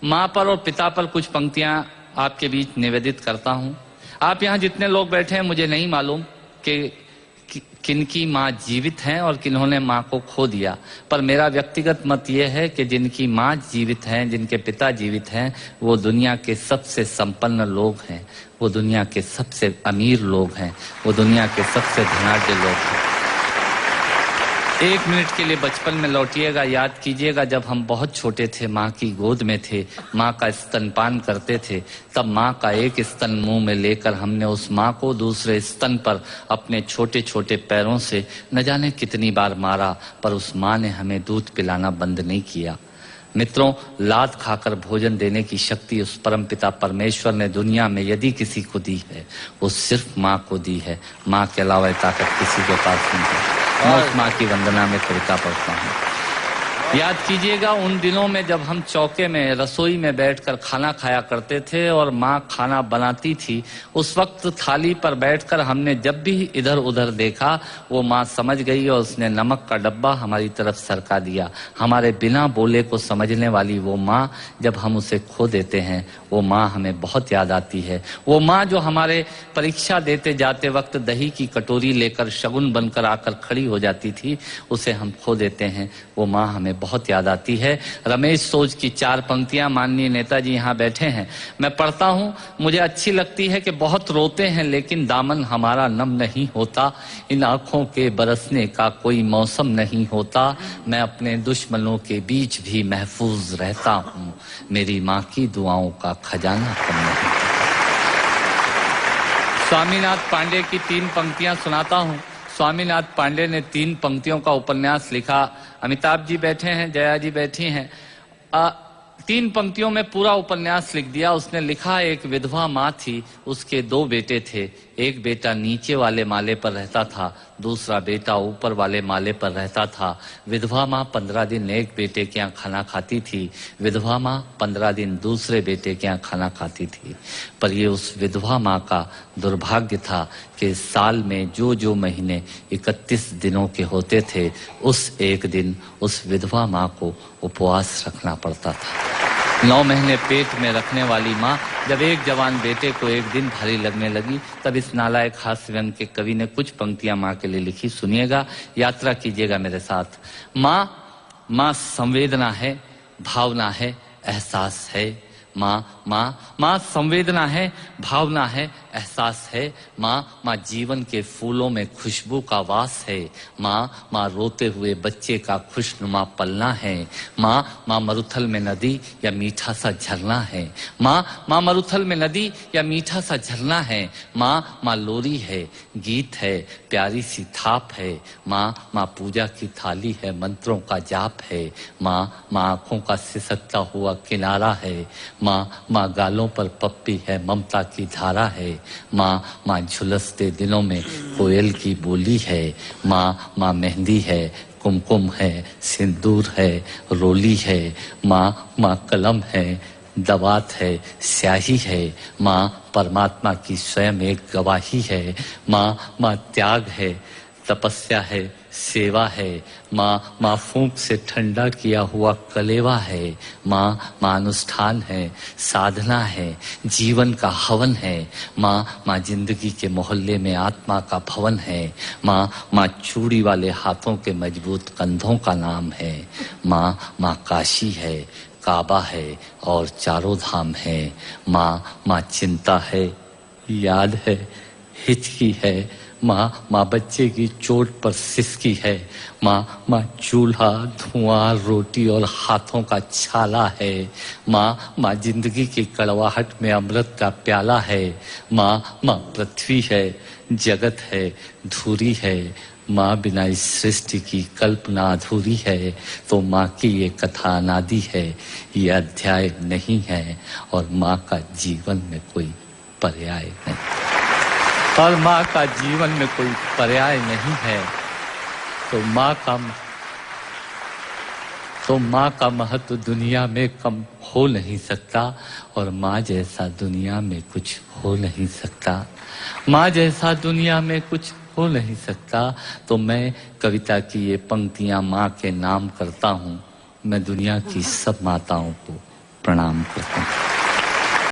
माँ पर और पिता पर कुछ पंक्तियां आपके बीच निवेदित करता हूं। आप यहाँ जितने लोग बैठे हैं, मुझे नहीं मालूम कि किनकी माँ जीवित हैं और किन्होंने माँ को खो दिया, पर मेरा व्यक्तिगत मत यह है कि जिनकी माँ जीवित हैं, जिनके पिता जीवित हैं, वो दुनिया के सबसे संपन्न लोग हैं, वो दुनिया के सबसे अमीर लोग हैं, वो दुनिया के सबसे धनाढ्य लोग हैं। 1 मिनट के लिए बचपन में लौटिएगा, याद कीजिएगा जब हम बहुत छोटे थे, माँ की गोद में थे, माँ का स्तनपान करते थे, तब माँ का एक स्तन मुंह में लेकर हमने उस माँ को दूसरे स्तन पर अपने छोटे छोटे पैरों से न जाने कितनी बार मारा, पर उस माँ ने हमें दूध पिलाना बंद नहीं किया। मित्रों, लात खाकर भोजन देने की शक्ति उस परमपिता परमेश्वर ने दुनिया में यदि किसी को दी है, वो सिर्फ माँ को दी है। माँ के अलावा ये ताकत किसी के पास नहीं है। मैं उस माँ की वंदना में कविता पढ़ता हूँ। याद कीजिएगा उन दिनों में जब हम चौके में, रसोई में बैठकर खाना खाया करते थे और माँ खाना बनाती थी, उस वक्त थाली पर बैठकर हमने जब भी इधर उधर देखा, वो माँ समझ गई और उसने नमक का डब्बा हमारी तरफ सरका दिया। हमारे बिना बोले को समझने वाली वो माँ, जब हम उसे खो देते हैं, वो माँ हमें बहुत याद आती है। वो माँ जो हमारे परीक्षा देते जाते वक्त दही की कटोरी लेकर शगुन बनकर आकर खड़ी हो जाती थी, उसे हम खो देते हैं। वो माँ हमें बहुत याद आती है। रमेश सोज की 4 पंक्तियां माननीय नेताजी यहाँ बैठे हैं, मैं पढ़ता हूँ। मुझे अच्छी लगती है कि बहुत रोते हैं लेकिन दामन हमारा नम नहीं होता, इन आंखों के बरसने का कोई मौसम नहीं होता, मैं अपने दुश्मनों के बीच भी महफूज रहता हूँ, मेरी माँ की दुआओं का खजाना कम नहीं। स्वामीनाथ पांडे की 3 पंक्तियां सुनाता हूँ। स्वामीनाथ पांडे ने 3 पंक्तियों का उपन्यास लिखा। अमिताभ जी बैठे हैं, जया जी बैठी हैं। 3 पंक्तियों में पूरा उपन्यास लिख दिया उसने। लिखा, एक विधवा माँ थी, उसके 2 बेटे थे। एक बेटा नीचे वाले माले पर रहता था, दूसरा बेटा ऊपर वाले माले पर रहता था। विधवा माँ 15 दिन एक बेटे के यहाँ खाना खाती थी, विधवा माँ 15 दिन दूसरे बेटे के यहाँ खाना खाती थी। पर ये उस विधवा माँ का दुर्भाग्य था कि साल में जो महीने 31 दिनों के होते थे, उस एक दिन उस विधवा माँ को उपवास रखना पड़ता था। 9 महीने पेट में रखने वाली माँ जब एक जवान बेटे को एक दिन भारी लगने लगी, तब इस नालायक हास्य व्यंग के कवि ने कुछ पंक्तियां माँ के लिए लिखी। सुनिएगा, यात्रा कीजिएगा मेरे साथ। माँ संवेदना है, भावना है, एहसास है। माँ संवेदना है, भावना है, एहसास है। माँ जीवन के फूलों में खुशबू का वास है। माँ रोते हुए बच्चे का खुशनुमा पलना है। माँ मरुथल में नदी या मीठा सा झरना है। माँ मरुथल में नदी या मीठा सा झरना है। माँ लोरी है, गीत है, प्यारी सी थाप है। माँ पूजा की थाली है, मंत्रों का जाप है। माँ आंखों का सिसकता हुआ किनारा है। माँ गालों पर पप्पी है, ममता की धारा है। माँ झुलसते दिनों में कोयल की बोली है। माँ मेहंदी है, कुमकुम है, सिंदूर है, रोली है। माँ कलम है, दवात है, स्याही है। माँ परमात्मा की स्वयं एक गवाही है। माँ त्याग है, तपस्या है, सेवा है। माँ फूंक से ठंडा किया हुआ कलेवा है। माँ अनुष्ठान है, साधना है, जीवन का हवन है। माँ जिंदगी के मोहल्ले में आत्मा का भवन है। माँ चूड़ी वाले हाथों के मजबूत कंधों का नाम है। माँ काशी है, काबा है और चारों धाम है। माँ चिंता है, याद है, हिचकी है। माँ बच्चे की चोट पर सिसकी है। माँ चूल्हा, धुआं, रोटी और हाथों का छाला है। माँ जिंदगी की कड़वाहट में अमृत का प्याला है। माँ पृथ्वी है, जगत है, धूरी है। माँ बिना इस सृष्टि की कल्पना अधूरी है। तो माँ की ये कथा अनादि है, ये अध्याय नहीं है, और माँ का जीवन में कोई पर्याय नहीं, और माँ का जीवन में कोई पर्याय नहीं है। तो माँ का महत्व दुनिया में कम हो नहीं सकता, और माँ जैसा दुनिया में कुछ हो नहीं सकता। माँ जैसा दुनिया में कुछ हो नहीं सकता। तो मैं कविता की ये पंक्तियां माँ के नाम करता हूँ। मैं दुनिया की सब माताओं को प्रणाम करता हूँ।